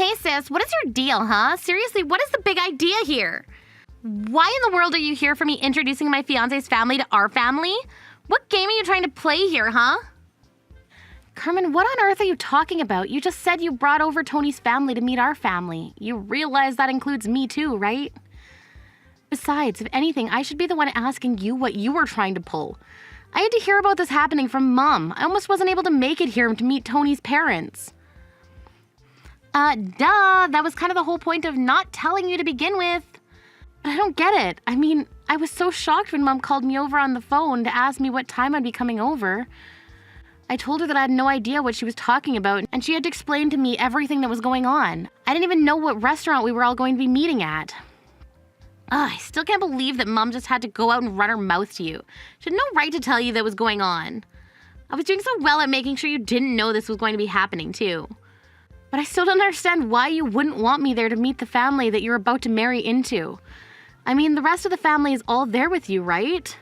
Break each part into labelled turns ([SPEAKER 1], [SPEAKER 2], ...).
[SPEAKER 1] Hey sis, what is your deal, huh? Seriously, what is the big idea here? Why in the world are you here for me introducing my fiance's family to our family? What game are you trying to play here, huh? Carmen, what on earth are you talking about? You just said you brought over Tony's family to meet our family. You realize that includes me too, right? Besides, if anything, I should be the one asking you what you were trying to pull. I had to hear about this happening from Mom. I almost wasn't able to make it here to meet Tony's parents. That was kind of the whole point of not telling you to begin with. But I don't get it. I mean, I was so shocked when Mom called me over on the phone to ask me what time I'd be coming over. I told her that I had no idea what she was talking about, and she had to explain to me everything that was going on. I didn't even know what restaurant we were all going to be meeting at. I still can't believe that Mom just had to go out and run her mouth to you. She had no right to tell you that was going on. I was doing so well at making sure you didn't know this was going to be happening too. But I still don't understand why you wouldn't want me there to meet the family that you're about to marry into. I mean, the rest of the family is all there with you, right?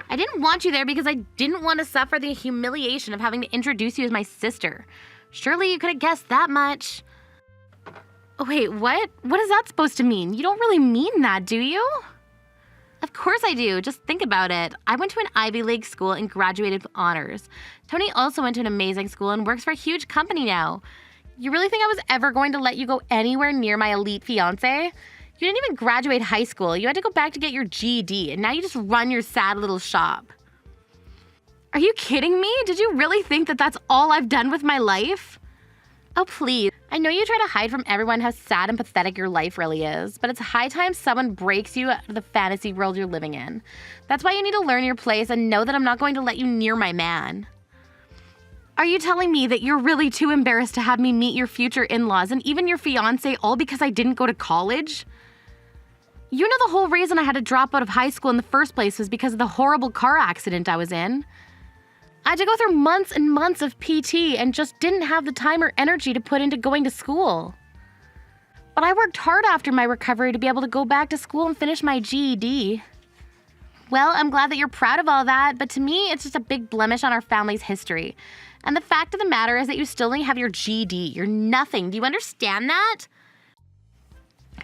[SPEAKER 1] I didn't want you there because I didn't want to suffer the humiliation of having to introduce you as my sister. Surely you could have guessed that much. Oh, wait, what? What is that supposed to mean? You don't really mean that, do you? Of course I do. Just think about it. I went to an Ivy League school and graduated with honors. Tony also went to an amazing school and works for a huge company now. You really think I was ever going to let you go anywhere near my elite fiancé? You didn't even graduate high school. You had to go back to get your GED, and now you just run your sad little shop. Are you kidding me? Did you really think that that's all I've done with my life? Oh, please. I know you try to hide from everyone how sad and pathetic your life really is, but it's high time someone breaks you out of the fantasy world you're living in. That's why you need to learn your place and know that I'm not going to let you near my man. Are you telling me that you're really too embarrassed to have me meet your future in-laws and even your fiancé all because I didn't go to college? You know the whole reason I had to drop out of high school in the first place was because of the horrible car accident I was in. I had to go through months and months of PT and just didn't have the time or energy to put into going to school. But I worked hard after my recovery to be able to go back to school and finish my GED. Well, I'm glad that you're proud of all that, but to me, it's just a big blemish on our family's history. And the fact of the matter is that you still don't have your GED. You're nothing. Do you understand that?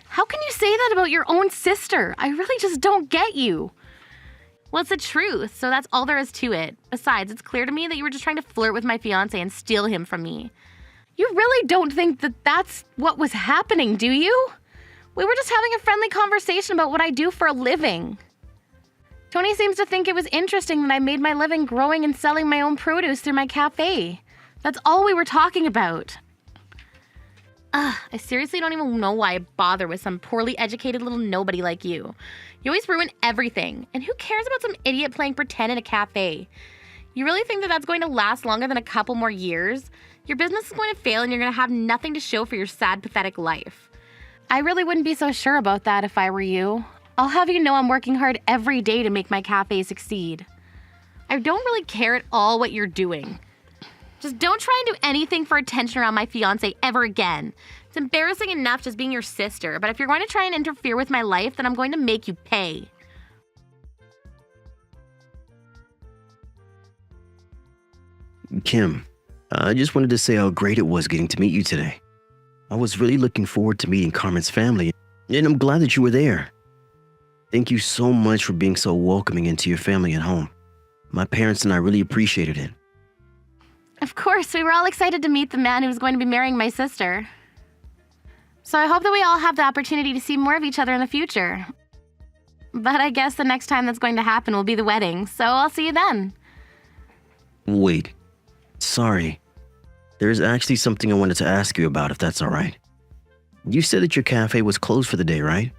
[SPEAKER 1] How can you say that about your own sister? I really just don't get you. Well, it's the truth, so that's all there is to it. Besides, it's clear to me that you were just trying to flirt with my fiancé and steal him from me. You really don't think that that's what was happening, do you? We were just having a friendly conversation about what I do for a living. Tony seems to think it was interesting that I made my living growing and selling my own produce through my cafe. That's all we were talking about. I seriously don't even know why I bother with some poorly educated little nobody like you. You always ruin everything. And who cares about some idiot playing pretend in a cafe? You really think that that's going to last longer than a couple more years? Your business is going to fail and you're going to have nothing to show for your sad, pathetic life. I really wouldn't be so sure about that if I were you. I'll have you know I'm working hard every day to make my cafe succeed. I don't really care at all what you're doing. Just don't try and do anything for attention around my fiancé ever again. It's embarrassing enough just being your sister, but if you're going to try and interfere with my life, then I'm going to make you pay.
[SPEAKER 2] Kim, I just wanted to say how great it was getting to meet you today. I was really looking forward to meeting Carmen's family, and I'm glad that you were there. Thank you so much for being so welcoming into your family and home. My parents and I really appreciated it.
[SPEAKER 1] Of course, we were all excited to meet the man who was going to be marrying my sister. So I hope that we all have the opportunity to see more of each other in the future. But I guess the next time that's going to happen will be the wedding, so I'll see you then.
[SPEAKER 2] Wait, sorry. There's actually something I wanted to ask you about, if that's all right. You said that your cafe was closed for the day, right?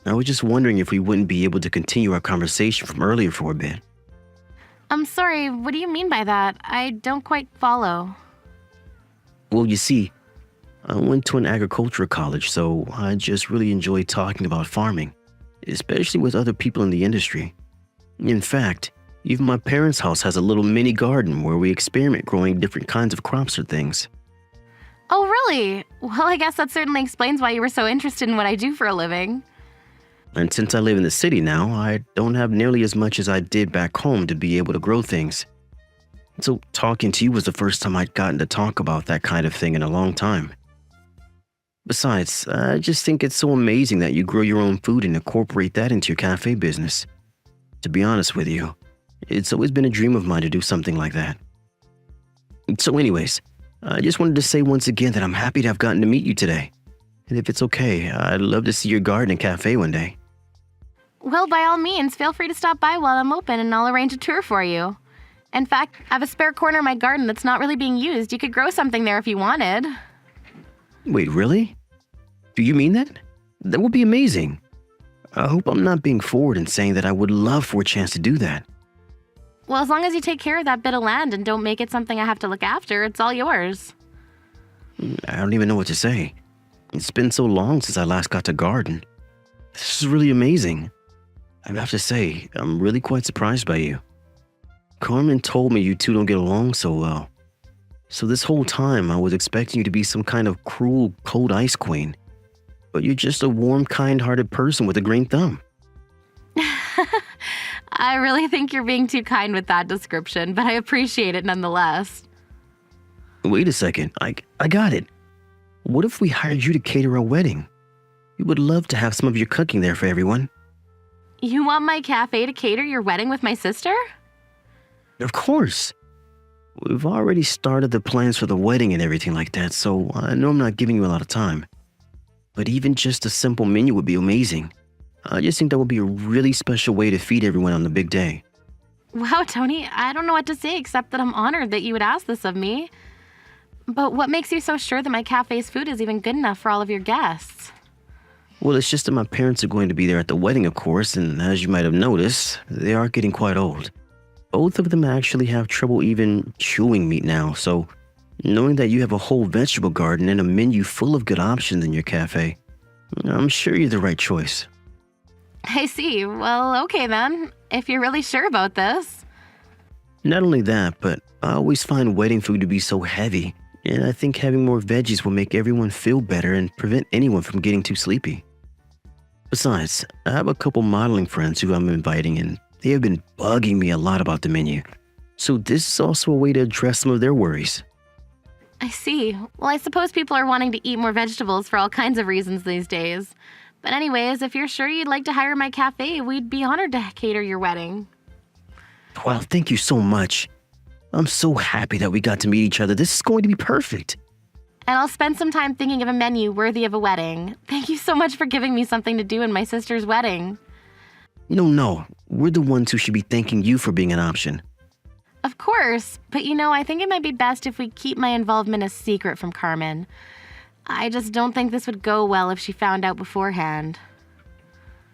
[SPEAKER 2] I was just wondering if we wouldn't be able to continue our conversation from earlier for a bit.
[SPEAKER 1] I'm sorry, what do you mean by that? I don't quite follow.
[SPEAKER 2] Well, you see, I went to an agricultural college, so I just really enjoyed talking about farming, especially with other people in the industry. In fact, even my parents' house has a little mini garden where we experiment growing different kinds of crops or things.
[SPEAKER 1] Oh, really? Well, I guess that certainly explains why you were so interested in what I do for a living.
[SPEAKER 2] And since I live in the city now, I don't have nearly as much as I did back home to be able to grow things. So talking to you was the first time I'd gotten to talk about that kind of thing in a long time. Besides, I just think it's so amazing that you grow your own food and incorporate that into your cafe business. To be honest with you, it's always been a dream of mine to do something like that. So anyways, I just wanted to say once again that I'm happy to have gotten to meet you today. And if it's okay, I'd love to see your garden and cafe one day.
[SPEAKER 1] Well, by all means, feel free to stop by while I'm open and I'll arrange a tour for you. In fact, I have a spare corner in my garden that's not really being used. You could grow something there if you wanted.
[SPEAKER 2] Wait, really? Do you mean that? That would be amazing. I hope I'm not being forward in saying that I would love for a chance to do that.
[SPEAKER 1] Well, as long as you take care of that bit of land and don't make it something I have to look after, it's all yours.
[SPEAKER 2] I don't even know what to say. It's been so long since I last got to garden. This is really amazing. I have to say, I'm really quite surprised by you. Carmen told me you two don't get along so well. So this whole time I was expecting you to be some kind of cruel, cold ice queen. But you're just a warm, kind-hearted person with a green thumb.
[SPEAKER 1] I really think you're being too kind with that description, but I appreciate it nonetheless.
[SPEAKER 2] Wait a second, I got it. What if we hired you to cater a wedding? We would love to have some of your cooking there for everyone.
[SPEAKER 1] You want my cafe to cater your wedding with my sister?
[SPEAKER 2] Of course. We've already started the plans for the wedding and everything like that, so I know I'm not giving you a lot of time. But even just a simple menu would be amazing. I just think that would be a really special way to feed everyone on the big day.
[SPEAKER 1] Wow, Tony, I don't know what to say except that I'm honored that you would ask this of me. But what makes you so sure that my cafe's food is even good enough for all of your guests?
[SPEAKER 2] Well, it's just that my parents are going to be there at the wedding, of course, and as you might have noticed, they are getting quite old. Both of them actually have trouble even chewing meat now, so knowing that you have a whole vegetable garden and a menu full of good options in your cafe, I'm sure you're the right choice.
[SPEAKER 1] I see. Well, okay then, if you're really sure about this.
[SPEAKER 2] Not only that, but I always find wedding food to be so heavy, and I think having more veggies will make everyone feel better and prevent anyone from getting too sleepy. Besides, I have a couple modeling friends who I'm inviting, and they have been bugging me a lot about the menu. So this is also a way to address some of their worries.
[SPEAKER 1] I see. Well, I suppose people are wanting to eat more vegetables for all kinds of reasons these days. But anyways, if you're sure you'd like to hire my cafe, we'd be honored to cater your wedding.
[SPEAKER 2] Well, thank you so much. I'm so happy that we got to meet each other. This is going to be perfect.
[SPEAKER 1] And I'll spend some time thinking of a menu worthy of a wedding. Thank you so much for giving me something to do in my sister's wedding.
[SPEAKER 2] No. We're the ones who should be thanking you for being an option.
[SPEAKER 1] Of course, but I think it might be best if we keep my involvement a secret from Carmen. I just don't think this would go well if she found out beforehand.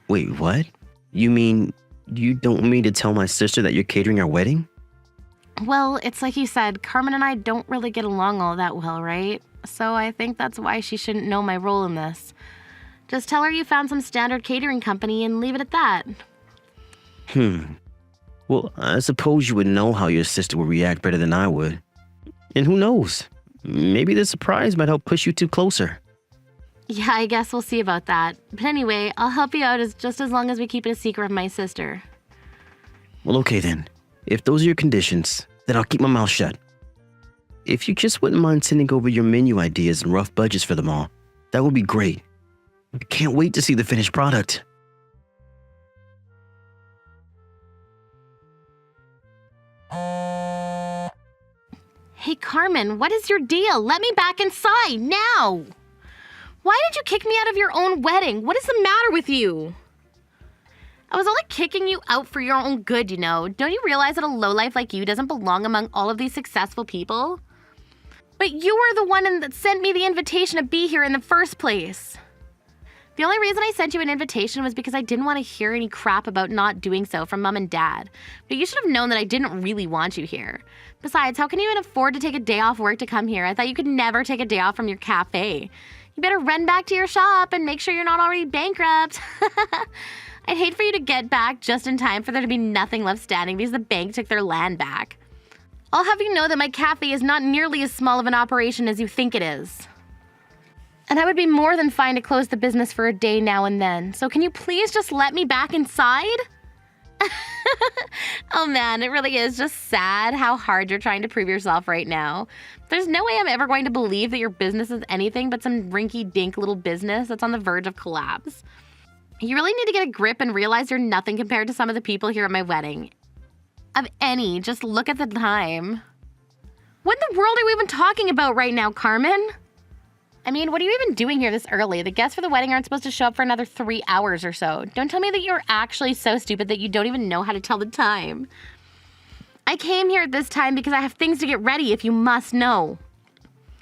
[SPEAKER 2] Wait, what? You mean you don't want me to tell my sister that you're catering our wedding?
[SPEAKER 1] Well, it's like you said, Carmen and I don't really get along all that well, right? So I think that's why she shouldn't know my role in this. Just tell her you found some standard catering company and leave it at that.
[SPEAKER 2] Well, I suppose you would know how your sister would react better than I would. And who knows? Maybe the surprise might help push you two closer.
[SPEAKER 1] Yeah, I guess we'll see about that. But anyway, I'll help you out just as long as we keep it a secret from my sister.
[SPEAKER 2] Well, okay then. If those are your conditions, then I'll keep my mouth shut. If you just wouldn't mind sending over your menu ideas and rough budgets for them all, that would be great. I can't wait to see the finished product.
[SPEAKER 1] Hey, Carmen, what is your deal? Let me back inside, now! Why did you kick me out of your own wedding? What is the matter with you? I was only kicking you out for your own good, Don't you realize that a lowlife like you doesn't belong among all of these successful people? But you were the one that sent me the invitation to be here in the first place. The only reason I sent you an invitation was because I didn't want to hear any crap about not doing so from Mom and Dad. But you should have known that I didn't really want you here. Besides, how can you even afford to take a day off work to come here? I thought you could never take a day off from your cafe. You better run back to your shop and make sure you're not already bankrupt. I'd hate for you to get back just in time for there to be nothing left standing because the bank took their land back. I'll have you know that my cafe is not nearly as small of an operation as you think it is. And I would be more than fine to close the business for a day now and then. So can you please just let me back inside? Oh man, it really is just sad how hard you're trying to prove yourself right now. There's no way I'm ever going to believe that your business is anything but some rinky-dink little business that's on the verge of collapse. You really need to get a grip and realize you're nothing compared to some of the people here at my wedding. Of any, just look at the time. What in the world are we even talking about right now, Carmen? I mean, what are you even doing here this early? The guests for the wedding aren't supposed to show up for another 3 hours or so. Don't tell me that you're actually so stupid that you don't even know how to tell the time. I came here at this time because I have things to get ready, if you must know.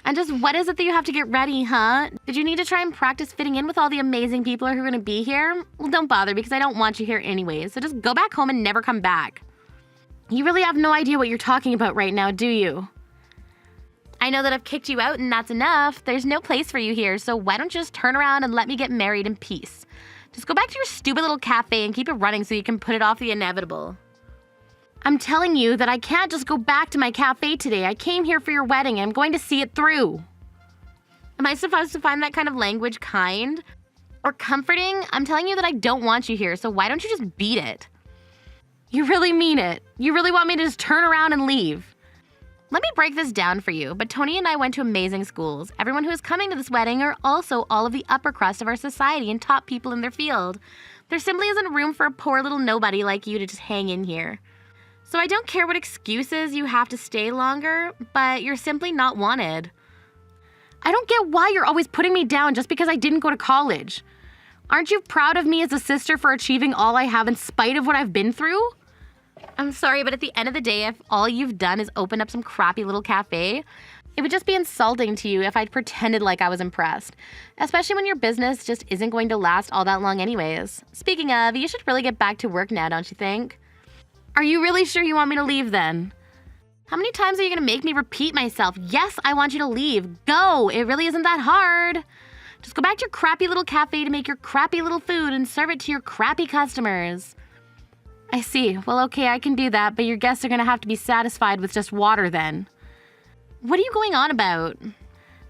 [SPEAKER 1] And just what is it that you have to get ready, huh? Did you need to try and practice fitting in with all the amazing people who are going to be here? Well, don't bother because I don't want you here anyways, so just go back home and never come back. You really have no idea what you're talking about right now, do you? I know that I've kicked you out and that's enough. There's no place for you here, so why don't you just turn around and let me get married in peace? Just go back to your stupid little cafe and keep it running so you can put it off the inevitable. I'm telling you that I can't just go back to my cafe today. I came here for your wedding and I'm going to see it through. Am I supposed to find that kind of language kind or comforting? I'm telling you that I don't want you here, so why don't you just beat it? You really mean it. You really want me to just turn around and leave. Let me break this down for you, but Tony and I went to amazing schools. Everyone who is coming to this wedding are also all of the upper crust of our society and top people in their field. There simply isn't room for a poor little nobody like you to just hang in here. So I don't care what excuses you have to stay longer, but you're simply not wanted. I don't get why you're always putting me down just because I didn't go to college. Aren't you proud of me as a sister for achieving all I have in spite of what I've been through? I'm sorry, but at the end of the day, if all you've done is open up some crappy little cafe, it would just be insulting to you if I'd pretended like I was impressed, especially when your business just isn't going to last all that long anyways. Speaking of, you should really get back to work now, don't you think? Are you really sure you want me to leave then? How many times are you going to make me repeat myself? Yes, I want you to leave. Go! It really isn't that hard. Just go back to your crappy little cafe to make your crappy little food and serve it to your crappy customers. I see. Well, okay, I can do that, but your guests are going to have to be satisfied with just water then. What are you going on about?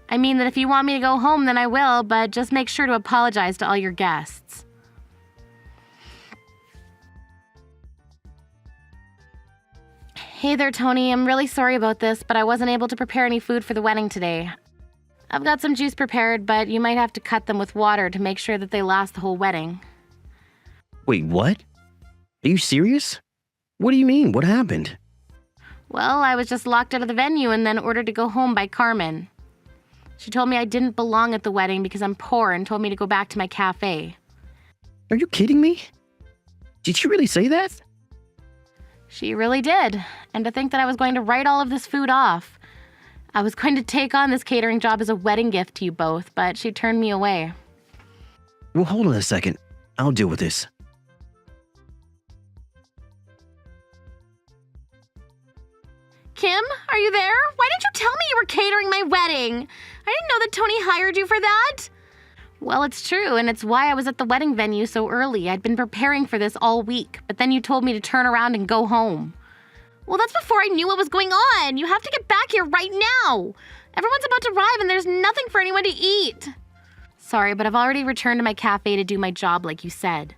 [SPEAKER 1] I mean that if you want me to go home, then I will, but just make sure to apologize to all your guests. Hey there, Tony. I'm really sorry about this, but I wasn't able to prepare any food for the wedding today. I've got some juice prepared, but you might have to cut them with water to make sure that they last the whole wedding.
[SPEAKER 2] Wait, what? Are you serious? What do you mean? What happened?
[SPEAKER 1] Well, I was just locked out of the venue and then ordered to go home by Carmen. She told me I didn't belong at the wedding because I'm poor and told me to go back to my cafe.
[SPEAKER 2] Are you kidding me? Did she really say that?
[SPEAKER 1] She really did. And to think that I was going to write all of this food off. I was going to take on this catering job as a wedding gift to you both, but she turned me away.
[SPEAKER 2] Well, hold on a second. I'll deal with this.
[SPEAKER 1] Kim, are you there? Why didn't you tell me you were catering my wedding? I didn't know that Tony hired you for that. Well, it's true, and it's why I was at the wedding venue so early. I'd been preparing for this all week, but then you told me to turn around and go home. Well, that's before I knew what was going on. You have to get back here right now. Everyone's about to arrive and there's nothing for anyone to eat. Sorry, but I've already returned to my cafe to do my job like you said.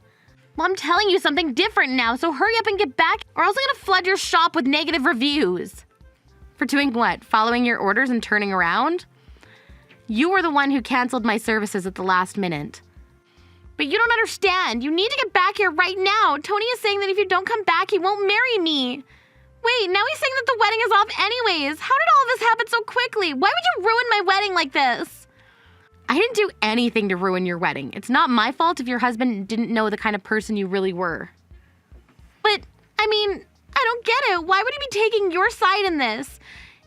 [SPEAKER 1] Well, I'm telling you something different now, so hurry up and get back or else I'm gonna flood your shop with negative reviews. For doing what? Following your orders and turning around? You were the one who canceled my services at the last minute. But you don't understand. You need to get back here right now. Tony is saying that if you don't come back, he won't marry me. Wait, now he's saying that the wedding is off anyways. How did all of this happen so quickly? Why would you ruin my wedding like this? I didn't do anything to ruin your wedding. It's not my fault if your husband didn't know the kind of person you really were. But, I mean, I don't get it. Why would he be taking your side in this?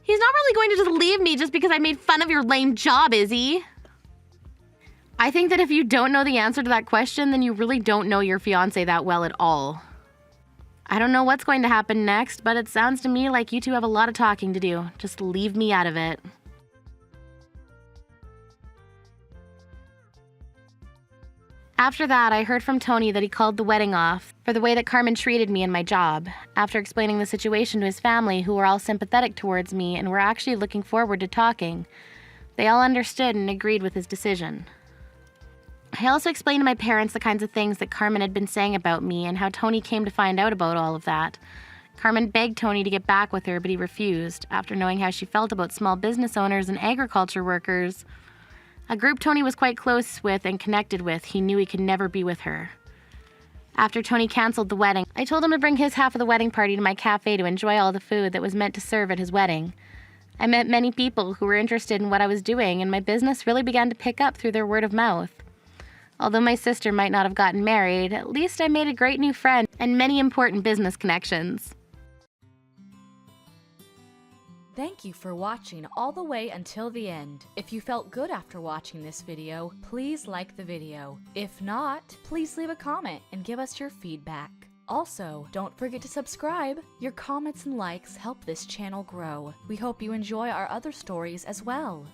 [SPEAKER 1] He's not really going to just leave me just because I made fun of your lame job, is he? I think that if you don't know the answer to that question, then you really don't know your fiancé that well at all. I don't know what's going to happen next, but it sounds to me like you two have a lot of talking to do. Just leave me out of it. After that, I heard from Tony that he called the wedding off for the way that Carmen treated me in my job. After explaining the situation to his family, who were all sympathetic towards me and were actually looking forward to talking, they all understood and agreed with his decision. I also explained to my parents the kinds of things that Carmen had been saying about me and how Tony came to find out about all of that. Carmen begged Tony to get back with her, but he refused, after knowing how she felt about small business owners and agriculture workers. A group Tony was quite close with and connected with, he knew he could never be with her. After Tony canceled the wedding, I told him to bring his half of the wedding party to my cafe to enjoy all the food that was meant to serve at his wedding. I met many people who were interested in what I was doing, and my business really began to pick up through their word of mouth. Although my sister might not have gotten married, at least I made a great new friend and many important business connections.
[SPEAKER 3] Thank you for watching all the way until the end. If you felt good after watching this video, please like the video. If not, please leave a comment and give us your feedback. Also, don't forget to subscribe. Your comments and likes help this channel grow. We hope you enjoy our other stories as well.